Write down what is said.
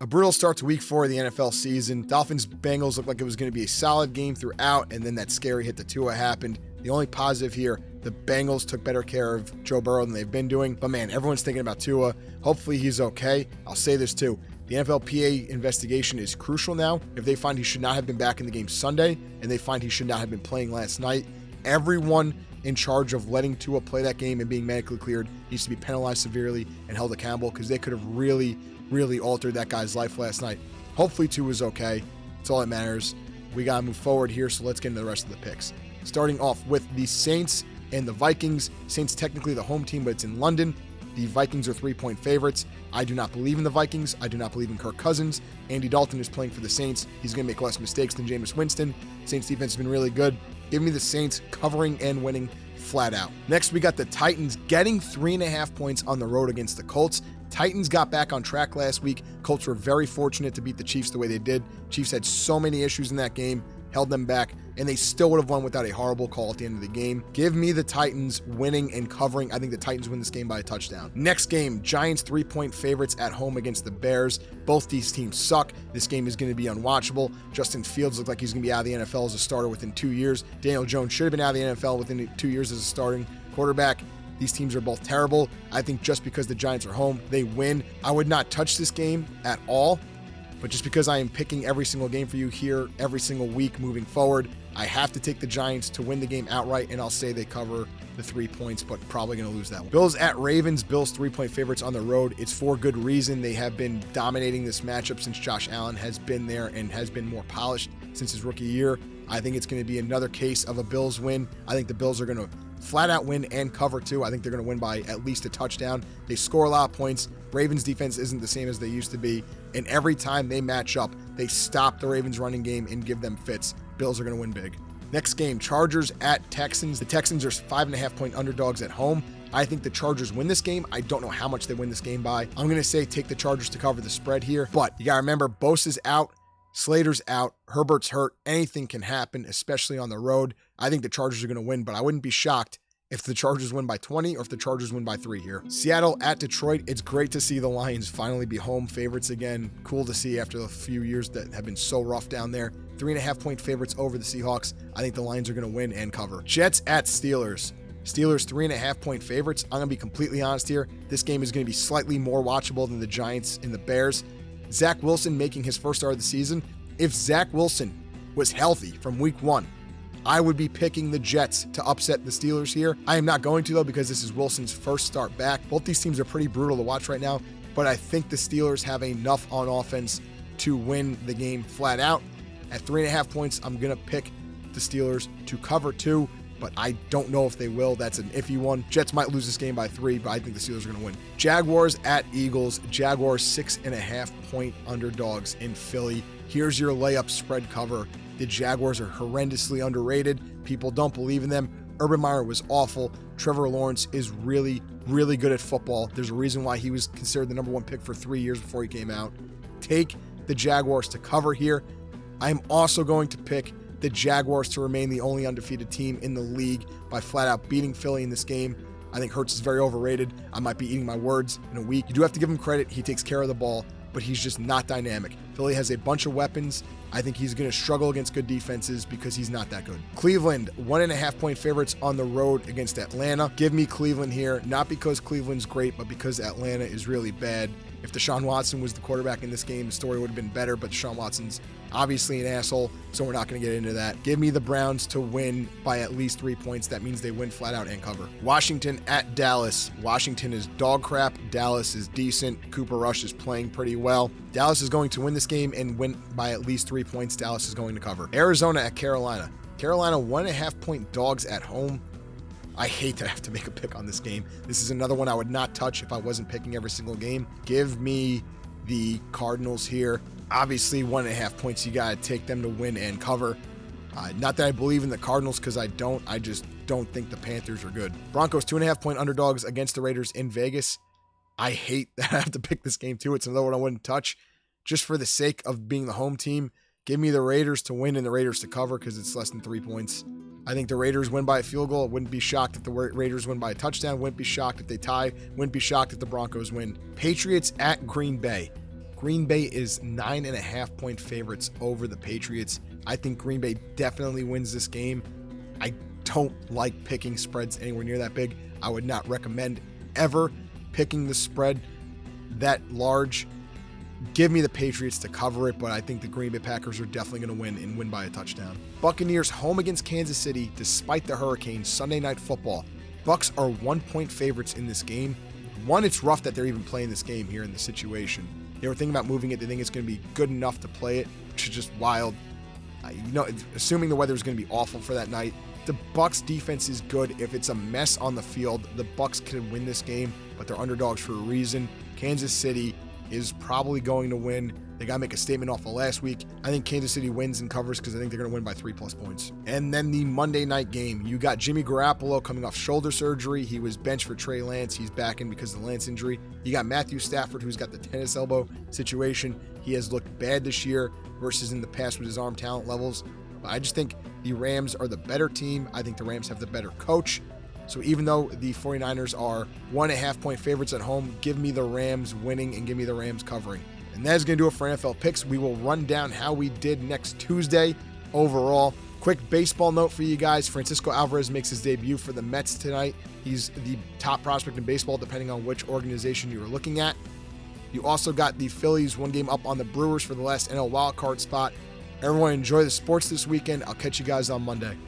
A brutal start to week 4 of the NFL season. Dolphins-Bengals looked like it was going to be a solid game throughout, and then that scary hit to Tua happened. The only positive here, the Bengals took better care of Joe Burrow than they've been doing. But man, everyone's thinking about Tua. Hopefully he's okay. I'll say this too. The NFLPA investigation is crucial now. If they find he should not have been back in the game Sunday, and they find he should not have been playing last night, everyone in charge of letting Tua play that game and being medically cleared needs to be penalized severely and held accountable, because they could have really altered that guy's life last night. Hopefully Tua's okay. That's all that matters. We got to move forward here, so let's get into the rest of the picks. Starting off with the Saints and the Vikings. Saints technically the home team, but it's in London. The Vikings are 3-point favorites. I do not believe in the Vikings. I do not believe in Kirk Cousins. Andy Dalton is playing for the Saints. He's going to make less mistakes than Jameis Winston. Saints defense has been really good. Give me the Saints covering and winning flat out. Next, we got the Titans getting 3.5 points on the road against the Colts. Titans got back on track last week. Colts were very fortunate to beat the Chiefs the way they did. Chiefs had so many issues in that game, held them back, and they still would have won without a horrible call at the end of the game. Give me the Titans winning and covering. I think the Titans win this game by a touchdown. Next game, Giants 3-point favorites at home against the Bears. Both these teams suck. This game is going to be unwatchable. Justin Fields looked like he's going to be out of the NFL as a starter within 2 years. Daniel Jones should have been out of the NFL within 2 years as a starting quarterback. These teams are both terrible. I think just because the Giants are home, they win. I would not touch this game at all, but just because I am picking every single game for you here every single week moving forward, I have to take the Giants to win the game outright, and I'll say they cover the 3 points, but probably going to lose that one. Bills at Ravens. Bills 3-point favorites on the road. It's for good reason. They have been dominating this matchup since Josh Allen has been there and has been more polished since his rookie year. I think it's going to be another case of a Bills win. I think the Bills are going to flat out win and cover too. I think they're going to win by at least a touchdown. They score a lot of points. Ravens defense isn't the same as they used to be, and every time they match up, they stop the Ravens running game and give them fits. Bills are going to win big. Next game, Chargers at Texans. The Texans are 5.5-point underdogs at home. I think the Chargers win this game. I don't know how much they win this game by. I'm going to say take the Chargers to cover the spread here, but you got to remember, Bosa's out, Slater's out, Herbert's hurt. Anything can happen, especially on the road. I think the Chargers are going to win, but I wouldn't be shocked if the Chargers win by 20 or if the Chargers win by 3 here. Seattle at Detroit. It's great to see the Lions finally be home favorites again. Cool to see after the few years that have been so rough down there. 3.5-point favorites over the Seahawks. I think the Lions are going to win and cover. Jets at Steelers. Steelers 3.5-point favorites. I'm going to be completely honest here. This game is going to be slightly more watchable than the Giants and the Bears. Zach Wilson making his first start of the season. If Zach Wilson was healthy from week 1, I would be picking the Jets to upset the Steelers here. I am not going to, though, because this is Wilson's first start back. Both these teams are pretty brutal to watch right now, but I think the Steelers have enough on offense to win the game flat out. At 3.5 points, I'm going to pick the Steelers to cover 2, but I don't know if they will. That's an iffy one. Jets might lose this game by 3, but I think the Steelers are going to win. Jaguars at Eagles. Jaguars 6.5-point underdogs in Philly. Here's your layup spread cover. The Jaguars are horrendously underrated. People don't believe in them. Urban Meyer was awful. Trevor Lawrence is really good at football. There's a reason why he was considered the number 1 pick for 3 years before he came out. Take the Jaguars to cover here. I'm also going to pick the Jaguars to remain the only undefeated team in the league by flat out beating Philly in this game. I think Hurts is very overrated. I might be eating my words in a week. You do have to give him credit. He takes care of the ball, but he's just not dynamic. Philly has a bunch of weapons. I think he's going to struggle against good defenses because he's not that good. Cleveland, 1.5-point favorites on the road against Atlanta. Give me Cleveland here, not because Cleveland's great, but because Atlanta is really bad. If Deshaun Watson was the quarterback in this game, the story would have been better, but Deshaun Watson's obviously an asshole, so we're not going to get into that. Give me the Browns to win by at least 3 points. That means they win flat out and cover. Washington at Dallas. Washington is dog crap. Dallas is decent. Cooper Rush is playing pretty well. Dallas is going to win this game and win by at least 3 points. Dallas is going to cover. Arizona at Carolina. Carolina 1.5-point dogs at home. I hate that I have to make a pick on this game. This is another one I would not touch if I wasn't picking every single game. Give me the Cardinals here. Obviously, 1.5 points, you got to take them to win and cover. Not that I believe in the Cardinals, because I don't. I just don't think the Panthers are good. Broncos 2.5-point underdogs against the Raiders in Vegas. I hate that I have to pick this game too. It's another one I wouldn't touch. Just for the sake of being the home team, give me the Raiders to win and the Raiders to cover because it's less than 3 points. I think the Raiders win by a field goal. Wouldn't be shocked if the Raiders win by a touchdown. Wouldn't be shocked if they tie. Wouldn't be shocked if the Broncos win. Patriots at Green Bay. Green Bay is 9.5-point favorites over the Patriots. I think Green Bay definitely wins this game. I don't like picking spreads anywhere near that big. I would not recommend ever picking the spread that large. Give me the Patriots to cover it, but I think the Green Bay Packers are definitely going to win and win by a touchdown. Buccaneers home against Kansas City despite the Hurricanes, Sunday Night Football. Bucs are 1-point favorites in this game. One, it's rough that they're even playing this game here in the situation. They were thinking about moving it. They think it's going to be good enough to play it, which is just wild. Assuming the weather is going to be awful for that night. The Bucs defense is good. If it's a mess on the field, the Bucs can win this game, but they're underdogs for a reason. Kansas City is probably going to win. They got to make a statement off of last week. I think Kansas City wins and covers because I think they're going to win by 3+ points. And then the Monday night game, you got Jimmy Garoppolo coming off shoulder surgery. He was benched for Trey Lance. He's back in because of the Lance injury. You got Matthew Stafford, who's got the tennis elbow situation. He has looked bad this year versus in the past with his arm talent levels. But I just think the Rams are the better team. I think the Rams have the better coach. So even though the 49ers are 1.5-point favorites at home, give me the Rams winning and give me the Rams covering. And that is going to do it for NFL picks. We will run down how we did next Tuesday overall. Quick baseball note for you guys. Francisco Alvarez makes his debut for the Mets tonight. He's the top prospect in baseball, depending on which organization you were looking at. You also got the Phillies 1 game up on the Brewers for the last NL wildcard spot. Everyone enjoy the sports this weekend. I'll catch you guys on Monday.